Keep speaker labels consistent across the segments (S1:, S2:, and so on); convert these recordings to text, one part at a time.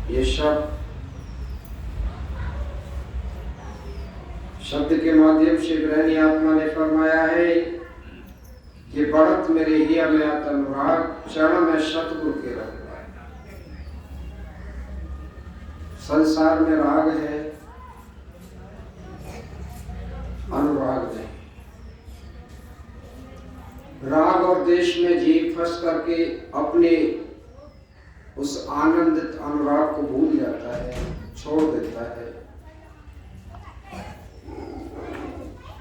S1: ये शब्द के माध्यम से ग्रहणी आत्मा ने फरमाया है कि बढ़त मेरे हिया में आता अनुराग चरण में सतगुरु के रखा है। संसार में राग है, अनुराग नहीं। राग और देश में जीव फंस करके अपने उस आनंदित अनुराग को भूल जाता है, छोड़ देता है।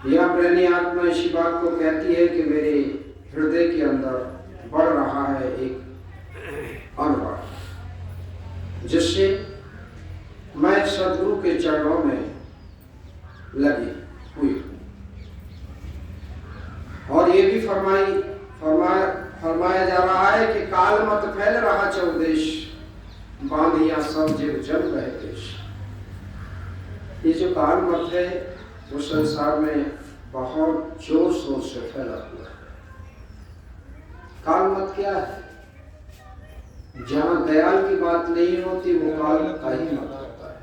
S1: यह प्रेमी आत्मा इसी बात को कहती है कि मेरे हृदय के अंदर बढ़ रहा है एक अनुराग, जिससे मैं सद्गुरु के चरणों में लगी हुई। और ये भी फरमाया जा रहा है कि काल मत फैल रहा चौदेश, बांधिया सब जीव जल रहे देश। ये जो काल मत है वो संसार में बहुत जोर शोर से फैला हुआ है। काल मत क्या है? जहां दयाल की बात नहीं होती वो काल का ही मत होता है।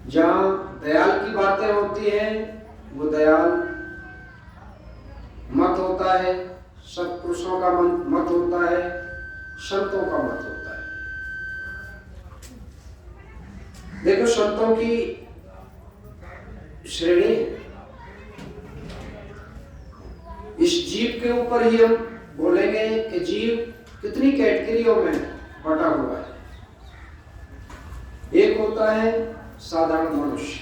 S1: जहां दयाल की बातें होती हैं वो दयाल मत होता है, सत्पुरुषों का मत होता है, संतों का मत होता है। देखो संतों की श्रेणी इस जीव के ऊपर ही हम बोलेंगे कि जीव कितनी कैटेगरियों में बटा हुआ है। एक होता है साधारण मनुष्य,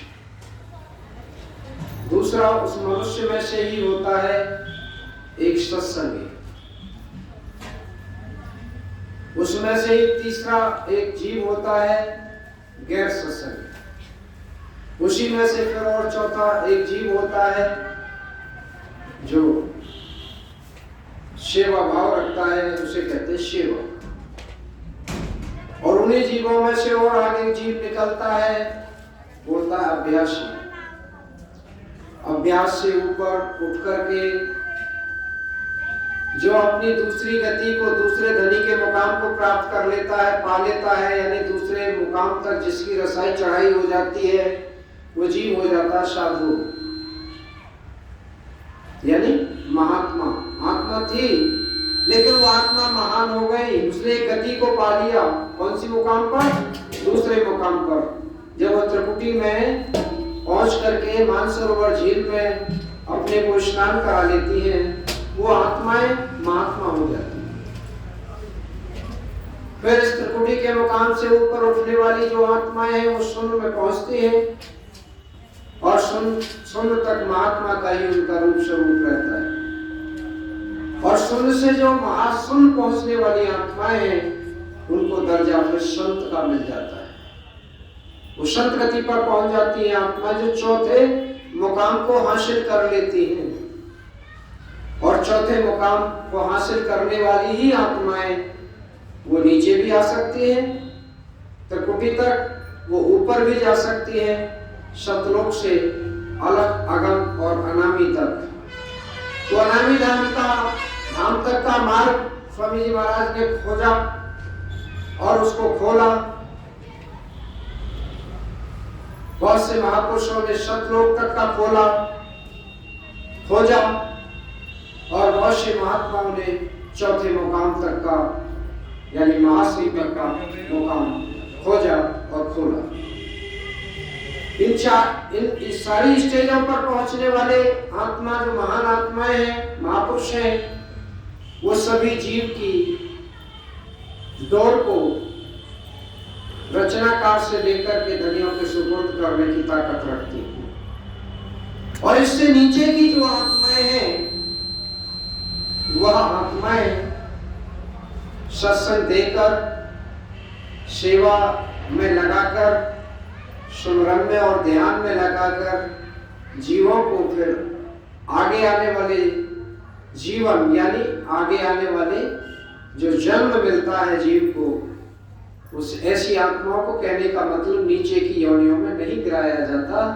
S1: दूसरा उस मनुष्य में से ही होता है एक सत्संगी, उसमें से ही तीसरा एक जीव होता है गैर सत्संगी, उसी में से फिर और चौथा एक जीव होता है जो सेवा भाव रखता है, उसे कहते हैं सेवा। और उन्हीं जीवों में से और आगे जीव निकलता है, बोलता है अभ्यासी। अभ्यास से ऊपर उठ करके जो अपनी दूसरी गति को, दूसरे धनी के मुकाम को प्राप्त कर लेता है, पा लेता है, यानी दूसरे मुकाम तक जिसकी रसाई चढ़ाई हो जाती है, वो जीव हो जाता है साधु, यानी महात्मा। आत्मा थी लेकिन वो आत्मा महान हो गई, उसने गति को पा लिया। कौन सी मुकाम पर? दूसरे मुकाम पर। जब वो त्रिकुटी में पहुंच करके मानसरोवर झील में अपने को स्नान करा लेती हैं, वो आत्माएं महात्मा हो जाती हैं। फिर इस त्रिकुटी के मुकाम से ऊपर उठने वाली जो आत्माएं हैं वो शून्य में पहुंचती हैं और शून्य तक महात्मा का ही उनका रूप स्वरूप रहता है। और शून्य से जो महाशून्य पहुंचने वाली आत्माएं हैं उनको दर्जा फिर संत का मिल जाता है। वो संत गति पर पहुंच जाती है आत्मा, जो चौथे मुकाम को हासिल कर लेती है। और चौथे मुकाम को हासिल करने वाली ही आत्माएं वो नीचे भी आ सकती हैं, त्रिकुटी तक, वो ऊपर भी जा सकती हैं, सतलोक से अलग अगम और अनामी तक। तो अनामी धाम तक का मार्ग स्वामी जी महाराज ने खोजा और उसको खोला। बहुत से महापुरुषों ने सतलोक तक का खोजा और बहुत से महात्माओं ने चौथे मुकाम तक का यानी महाश्री तक का मुकाम खोजा और खोला। इन सारी स्टेजों पर पहुंचने वाले आत्मा, जो महान आत्माएं हैं, महापुरुष हैं, वो सभी जीव की दौड़ को रचनाकार से लेकर के धनियों के सुपुर्द करने की ताकत रखती है। और इससे नीचे की जो आत्माएं हैं वह आत्माएं सत्संग देकर, सेवा में लगाकर, सुमरन में और ध्यान में लगाकर जीवों को फिर आगे आने वाले जीवन यानी आगे आने वाले जो जन्म मिलता है जीव को, उस ऐसी आत्माओं को कहने का मतलब नीचे की योनियों में नहीं गिराया जाता,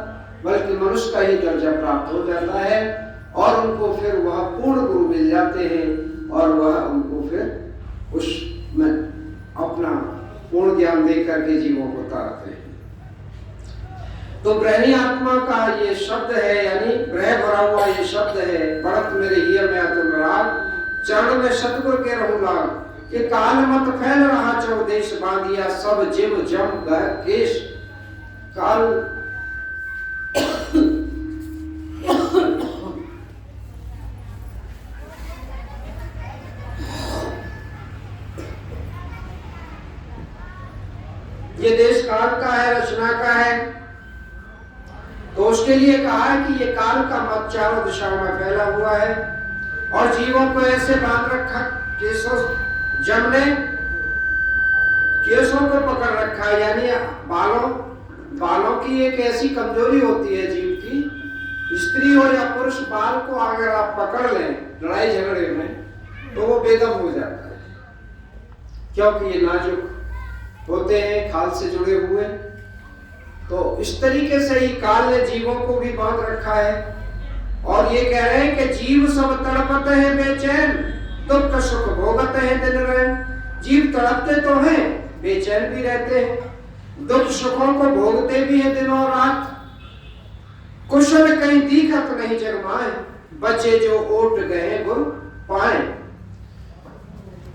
S1: बल्कि मनुष्य का ही दर्जा प्राप्त हो जाता है और उनको फिर वह पूर्ण गुरु मिल जाते हैं और वह उनको फिर उसमें अपना पूर्ण ज्ञान दे करके जीवों को तारते हैं। तो ब्रह्मी आत्मा का ये शब्द है, यानी ब्रह भरा हुआ ये शब्द है, बढ़त मेरे हिय में तुम राग, चरण में सतगुरु के रहूं लाग, कि काल मत फैल रहा चौदेश बांधिया, सब जीव जम गए केश। काल ये देश काल का है, रचना का है, तो उसके लिए कहा है कि ये काल का मत चारों दिशाओं में फैला हुआ है और जीवों को ऐसे बांध रखा, केशों जम ने केशों को पकड़ रखा है, यानी बालों की एक ऐसी कमजोरी होती है जीव की, स्त्री हो या पुरुष, बाल को अगर आप पकड़ लें लड़ाई झगड़े में तो वो बेदम हो जाता है, क्योंकि ये नाजुक होते हैं, खाल से जुड़े हुए। तो इस तरीके से ही काल ने जीवों को भी बांध रखा है और ये कह रहे हैं कि जीव सब तड़पते हैं बेचैन, दुख सुख भोगते हैं दिन रैन। जीव तड़पते तो हैं, बेचैन भी रहते हैं, दुख सुखों को भोगते भी हैं दिन और रात। कुशल कहीं दिखत नहीं जगमाए, बचे जो ओट गए गुर पाए।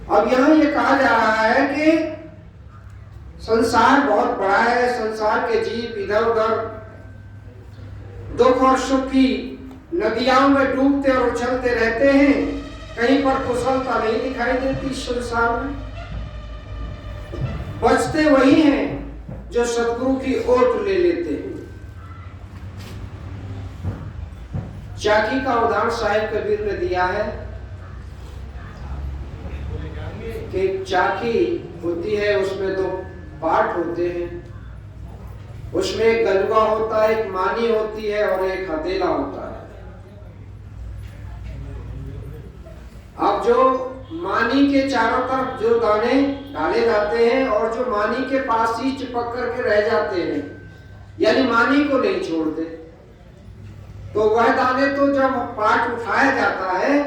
S1: अब यहाँ ये कहा जा रहा है कि संसार बहुत बड़ा है, संसार के जीव इधर उधर दुख और सुख की नदियों में डूबते और उछलते रहते हैं, कहीं पर कुशलता नहीं दिखाई देती संसार में। बचते वही हैं जो सतगुरु की ओट ले लेते हैं। चाकी का उदाहरण साहिब कबीर ने दिया है कि चाकी होती है, उसमें दो पार्ट होते हैं, उसमें एक गलवा होता है, एक मानी होती है और एक हथेला होता है। अब जो मानी के चारों तरफ जो दाने डाले जाते हैं और जो मानी के पास ही चिपक करके रह जाते हैं, यानी मानी को नहीं छोड़ते, तो वह दाने तो जब पार्ट उठाया जाता है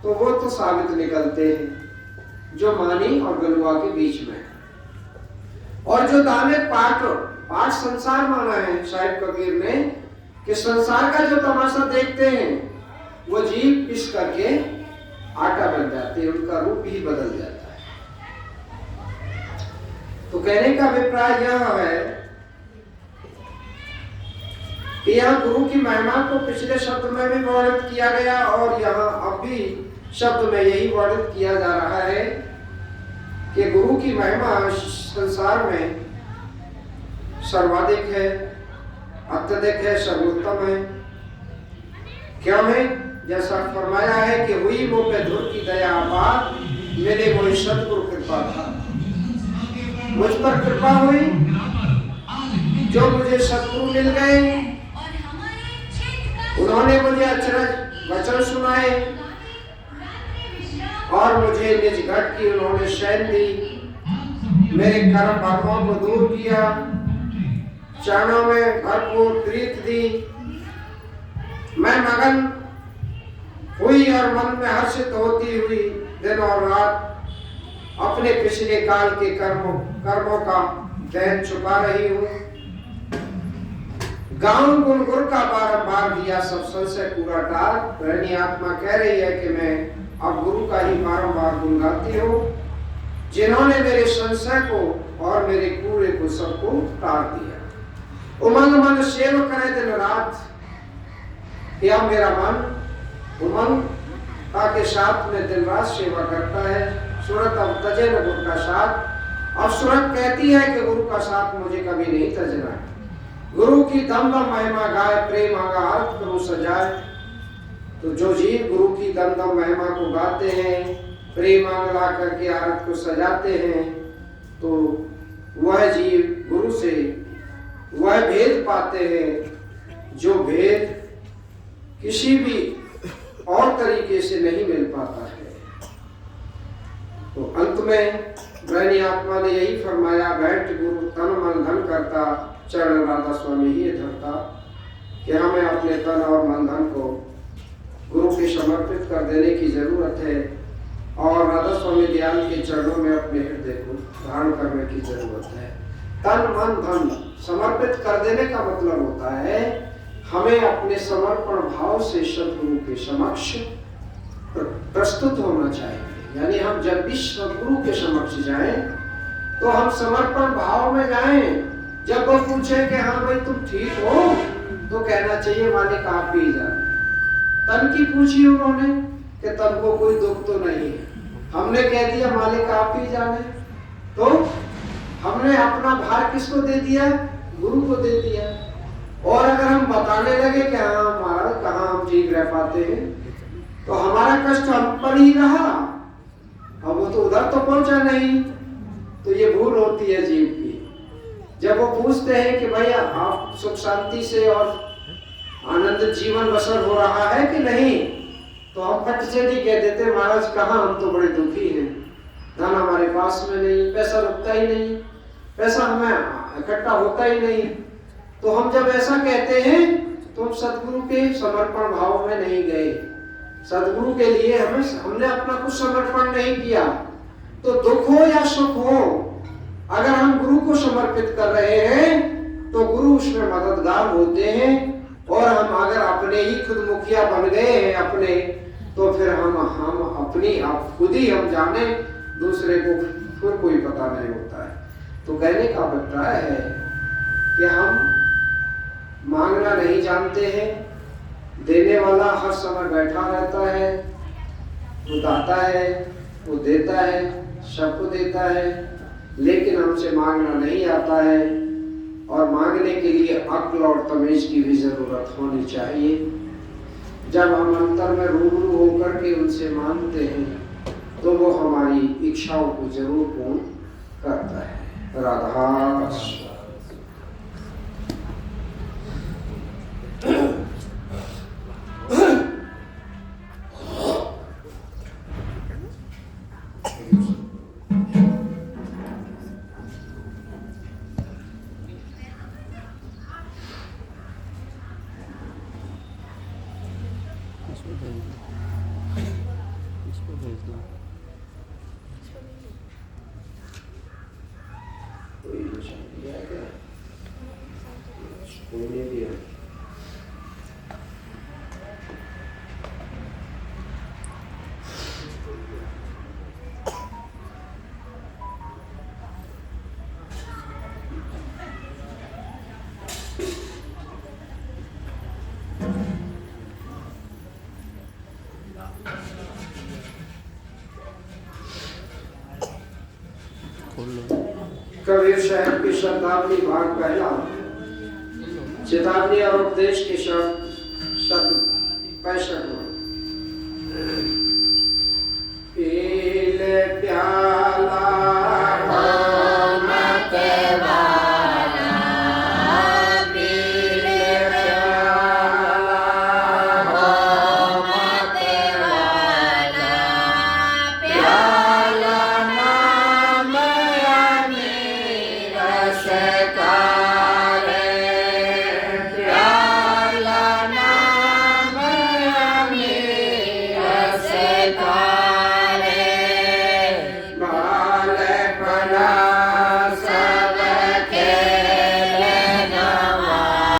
S1: तो वो तो साबित निकलते हैं जो मानी और गलवा के बीच में। और जो दाने पार्ट संसार माना है साहिब कबीर ने कि संसार का जो तमाशा देखते हैं वो जीव पिस करके आटा बन जाते हैं, उनका रूप ही बदल जाता है। तो कहने का अभिप्राय यह है कि यहाँ गुरु की महिमा को पिछले शब्द में भी वर्णित किया गया और यहाँ अब भी शब्द में यही वर्णित किया जा रहा है कि गुरु की महिमा संसार में सर्वाधिक है, अत्यधिक है, सर्वोत्तम है। क्यों है? जैसा फरमाया है कि हुई मुँह पे धुर की दया अपार, मेरे वही सतगुरु कृपा था। मुझ पर कृपा हुई, जो मुझे सतगुरु मिल गए, उन्होंने मुझे अचरज वचन सुनाए और मुझे निज घट की उन्होंने शैन दी, मेरे कर्म भावों को दूर किया, चरणों में भरपूर प्रीत दी। मैं मगन हुई और मन में हर्षित होती हुई दिन और रात अपने पिछले काल के कर्मों का दैन चुका रही हूँ। गाँव गुण गुर का बारंबार दिया सब संशय पूरा टार। ब्रह्मी आत्मा कह रही है कि मैं अब गुरु का ही बारंबार गुण गाती हूँ, जिन्होंने मेरे संशय को और मेरे कूड़े को सबको टार दिया। उमंग मन सेव करे दिन रात, या मेरा मन उमंगता के साथ में दिन रात सेवा करता है। सूरत अब तजे न गुरु का साथ। अब सूरत कहती है कि गुरु का साथ मुझे कभी नहीं तजना है। गुरु की दम दम महिमा गाय, प्रेम आगा अर्थ करूं सजाए। तो जो जीव गुरु की दम दम महिमा को गाते हैं, प्रेम आग ला करके आरत को सजाते हैं, तो वह जीव गुरु से वह भेद पाते हैं जो भेद किसी भी और तरीके से नहीं मिल पाता है। तो अंत में ब्रह्मी आत्मा ने यही फरमाया, बैठ गुरु तन मन धन करता, चरण राधा स्वामी ही धरता, कि हमें अपने तन और मन धन को गुरु के समर्पित कर देने की जरूरत है और राधा स्वामी दयाल के चरणों में अपने हृदय को धारण करने की जरूरत है। तन मन धन समर्पित कर देने का मतलब होता है हमें अपने समर्पण भाव से सद्गुरु के समक्ष प्रस्तुत होना चाहिए। यानी हम जब भी सद्गुरु के समक्ष जाएं तो हम समर्पण भाव में जाएं। जब वो पूछे कि हाँ भाई तुम ठीक हो, तो कहना चाहिए मालिक आप ही जाने। तन की पूछी उन्होंने कि तन को कोई दुख तो नहीं है, हमने कह दिया मालिक आप ही जाने, तो हमने अपना भार किसको दे दिया? गुरु को दे दिया। और अगर हम बताने लगे कि हाँ महाराज कहाँ हम ठीक रह पाते हैं, तो हमारा कष्ट हम पर ही रहा, अब वो तो उधर तो पहुंचा नहीं। तो ये भूल होती है जीव की। जब वो पूछते हैं कि भाई आप सुख शांति से और आनंद जीवन बसर हो रहा है कि नहीं, तो हम फट से नहीं कह देते महाराज कहाँ हम तो बड़े दुखी हैं, धन हमारे पास में नहीं, पैसा रुकता ही नहीं, पैसा हमें इकट्ठा होता ही नहीं। तो हम जब ऐसा कहते हैं तो हम सदगुरु के समर्पण भाव में नहीं गए। सदगुरु के लिए हमने अपना कुछ समर्पण नहीं किया। तो दुख हो या सुख हो, अगर हम गुरु को समर्पित कर रहे हैं तो गुरु उसमें मददगार होते हैं। और हम अगर अपने ही खुद मुखिया बन गए हैं अपने, तो फिर हम अपनी आप खुद ही हम जाने, दूसरे को फिर कोई पता नहीं होता है। तो कहने का अभिप्राय है कि हम मांगना नहीं जानते हैं, देने वाला हर समय बैठा रहता है, वो दाता है, वो देता है, सबको देता है, लेकिन हमसे मांगना नहीं आता है। और मांगने के लिए अक्ल और तमीज की भी जरूरत होनी चाहिए। जब हम अंतर में रूबरू होकर के उनसे मांगते हैं तो वो हमारी इच्छाओं को जरूर पूर्ण करता है। राधा कबीर साहब की शब्दावली भाग पहला, चेतावनी और उपदेश के शब्द 65। पील प्याला
S2: Bye.